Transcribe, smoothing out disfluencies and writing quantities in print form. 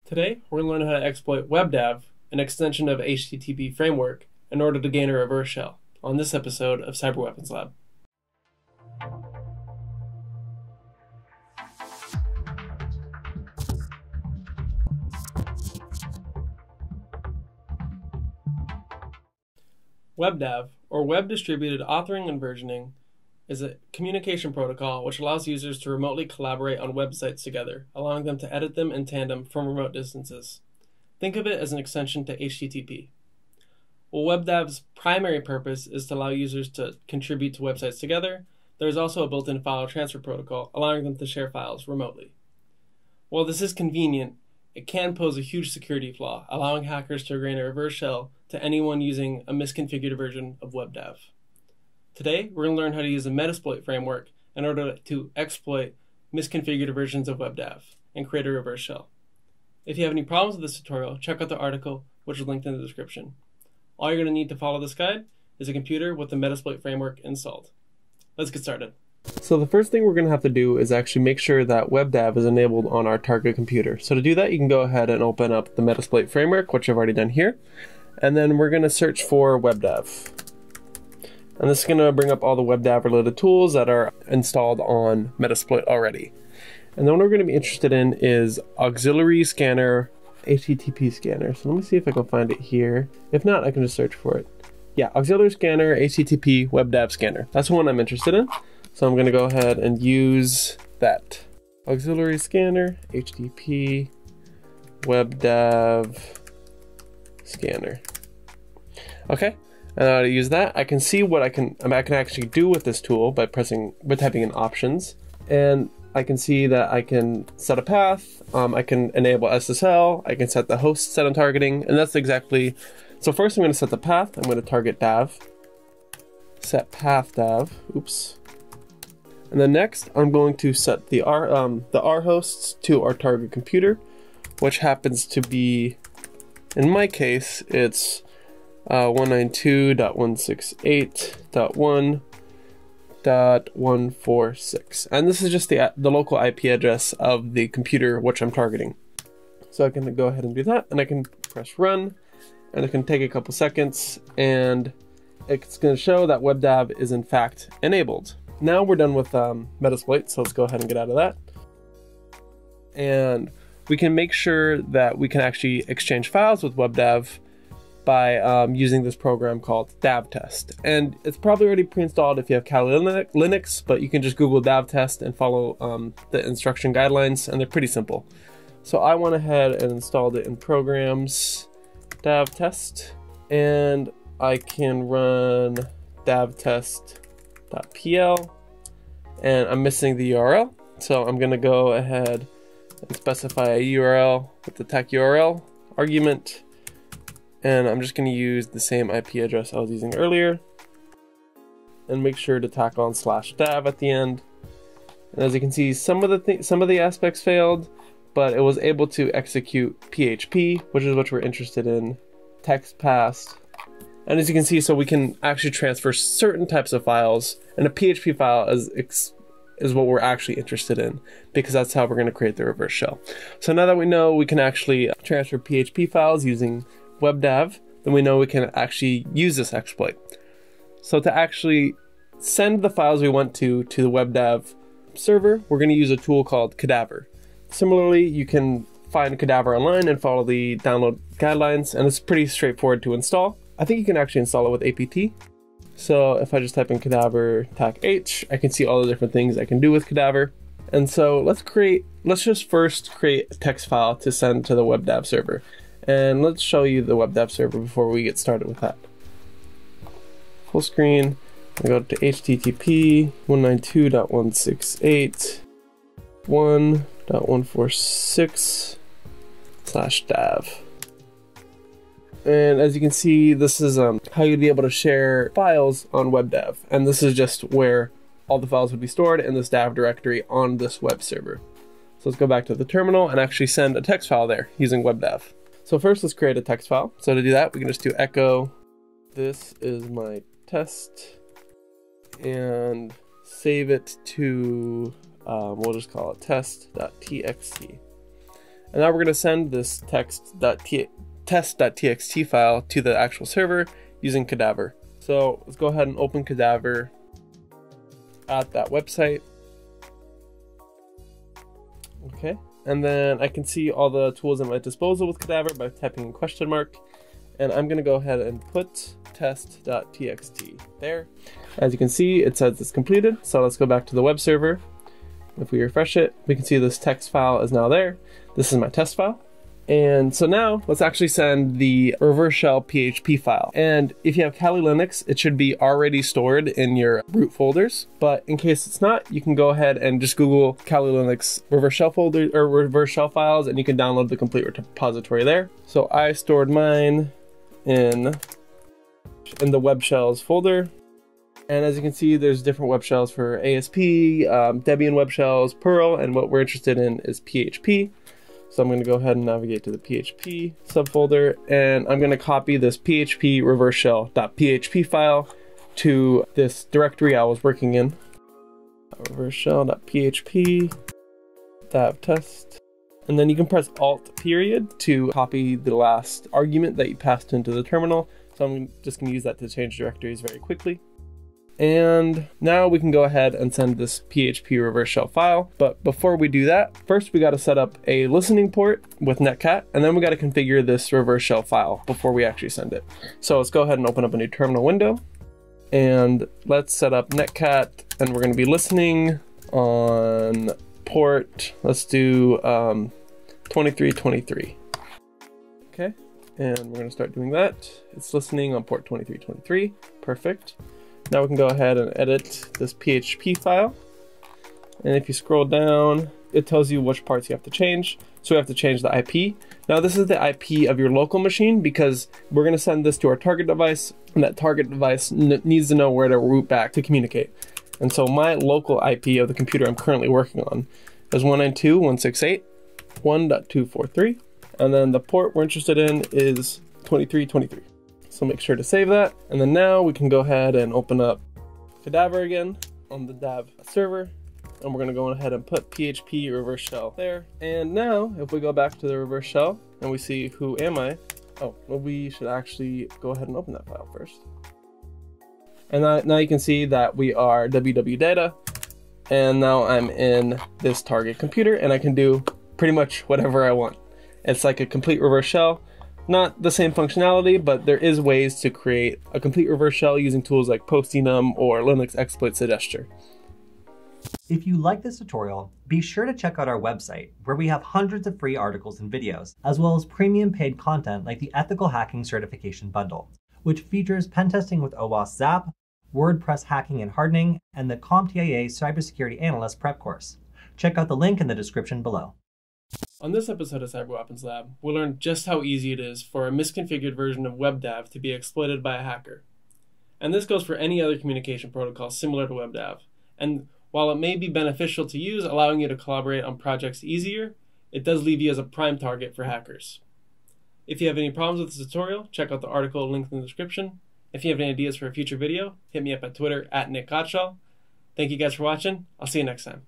Today, we're going to learn how to exploit WebDAV, an extension of HTTP framework, in order to gain a reverse shell, on this episode of Cyber Weapons Lab. WebDAV, or Web Distributed Authoring and Versioning, is a communication protocol which allows users to remotely collaborate on websites together, allowing them to edit them in tandem from remote distances. Think of it as an extension to HTTP. While WebDAV's primary purpose is to allow users to contribute to websites together, there is also a built-in file transfer protocol allowing them to share files remotely. While this is convenient, it can pose a huge security flaw, allowing hackers to gain a reverse shell to anyone using a misconfigured version of WebDAV. Today, we're going to learn how to use the Metasploit framework in order to exploit misconfigured versions of WebDAV and create a reverse shell. If you have any problems with this tutorial, check out the article, which is linked in the description. All you're going to need to follow this guide is a computer with the Metasploit framework installed. Let's get started. So the first thing we're going to have to do is actually make sure that WebDAV is enabled on our target computer. So to do that, you can go ahead and open up the Metasploit framework, which I've already done here. And then we're going to search for WebDAV. And this is going to bring up all the WebDAV related tools that are installed on Metasploit already. And then what we're going to be interested in is auxiliary scanner, HTTP scanner. So let me see if I can find it here. If not, I can just search for it. Yeah, auxiliary scanner, HTTP, WebDAV scanner. That's the one I'm interested in. So I'm going to go ahead and use that. Auxiliary scanner, HTTP, WebDAV scanner. Okay. And to use that, I can see what I can actually do with this tool by typing in options, and I can see that I can set a path. I can enable SSL. I can set the host set on targeting, and that's exactly. So first, I'm going to set the path. I'm going to target DAV. Set path DAV. Oops. And then next, I'm going to set the R hosts to our target computer, which happens to be, in my case, it's 192.168.1.146, and this is just the local IP address of the computer which I'm targeting. So I can go ahead and do that, and I can press run, and it can take a couple seconds, and it's going to show that WebDAV is in fact enabled. Now we're done with Metasploit, so let's go ahead and get out of that. And we can make sure that we can actually exchange files with WebDAV by using this program called DAVTest. And it's probably already pre-installed if you have Kali Linux, but you can just Google DAVTest and follow the instruction guidelines, and they're pretty simple. So I went ahead and installed it in Programs, DAVTest, and I can run DAVTest.pl, and I'm missing the URL. So I'm gonna go ahead and specify a URL with the tech URL argument. And I'm just going to use the same IP address I was using earlier, and make sure to tack on /dav at the end. And as you can see, some of the aspects failed, but it was able to execute PHP, which is what we're interested in. Text passed, and as you can see, so we can actually transfer certain types of files, and a PHP file is what we're actually interested in, because that's how we're going to create the reverse shell. So now that we know we can actually transfer PHP files using WebDAV, then we know we can actually use this exploit. So to actually send the files we want to the WebDAV server, we're going to use a tool called Cadaver. Similarly, you can find Cadaver online and follow the download guidelines, and it's pretty straightforward to install. I think you can actually install it with apt. So if I just type in Cadaver tac h, I can see all the different things I can do with Cadaver. And so let's just first create a text file to send to the WebDAV server. And let's show you the WebDAV server before we get started with that. Full screen, I go to HTTP 192.168.1.146/dav. And as you can see, this is how you'd be able to share files on WebDAV. And this is just where all the files would be stored in this DAV directory on this web server. So let's go back to the terminal and actually send a text file there using WebDAV. So first, let's create a text file. So to do that, we can just do echo, this is my test, and save it to, we'll just call it test.txt. And now we're going to send this test.txt file to the actual server using Cadaver. So let's go ahead and open Cadaver at that website. Okay, and then I can see all the tools at my disposal with Cadaver by typing in question mark. And I'm going to go ahead and put test.txt there. As you can see, it says it's completed. So let's go back to the web server. If we refresh it, we can see this text file is now there. This is my test file. And so now let's actually send the reverse shell PHP file. And if you have Kali Linux, it should be already stored in your root folders. But in case it's not, you can go ahead and just Google Kali Linux reverse shell folder or reverse shell files, and you can download the complete repository there. So I stored mine in the web shells folder. And as you can see, there's different web shells for ASP, Debian web shells, Perl, and what we're interested in is PHP. So I'm going to go ahead and navigate to the PHP subfolder, and I'm going to copy this PHP reverse shell.php file to this directory I was working in. Reverse shell.php, DAVTest. And then you can press Alt period to copy the last argument that you passed into the terminal. So I'm just going to use that to change directories very quickly. And now we can go ahead and send this PHP reverse shell file. But before we do that, first we got to set up a listening port with netcat, and then we got to configure this reverse shell file before we actually send it. So let's go ahead and open up a new terminal window, and let's set up netcat, and we're going to be listening on port, let's do 2323. Okay, and we're going to start doing that. It's listening on port 2323. Perfect. Now we can go ahead and edit this PHP file. And if you scroll down, it tells you which parts you have to change. So we have to change the IP. Now this is the IP of your local machine because we're going to send this to our target device, and that target device needs to know where to route back to communicate. And so my local IP of the computer I'm currently working on is 192.168.1.243. And then the port we're interested in is 2323. So make sure to save that. And then now we can go ahead and open up Cadaver again on the DAV server. And we're going to go ahead and put PHP reverse shell there. And now if we go back to the reverse shell and we see who am I, oh, well, we should actually go ahead and open that file first. And now you can see that we are www.data. And now I'm in this target computer and I can do pretty much whatever I want. It's like a complete reverse shell. Not the same functionality, but there is ways to create a complete reverse shell using tools like Postinum or Linux Exploit Suggester. If you like this tutorial, be sure to check out our website, where we have hundreds of free articles and videos, as well as premium paid content like the Ethical Hacking Certification Bundle, which features pen testing with OWASP Zap, WordPress hacking and hardening, and the CompTIA Cybersecurity Analyst Prep course. Check out the link in the description below. On this episode of Cyber Weapons Lab, we learned just how easy it is for a misconfigured version of WebDAV to be exploited by a hacker. And this goes for any other communication protocol similar to WebDAV. And while it may be beneficial to use, allowing you to collaborate on projects easier, it does leave you as a prime target for hackers. If you have any problems with this tutorial, check out the article linked in the description. If you have any ideas for a future video, hit me up at Twitter @NickGottschall. Thank you guys for watching. I'll see you next time.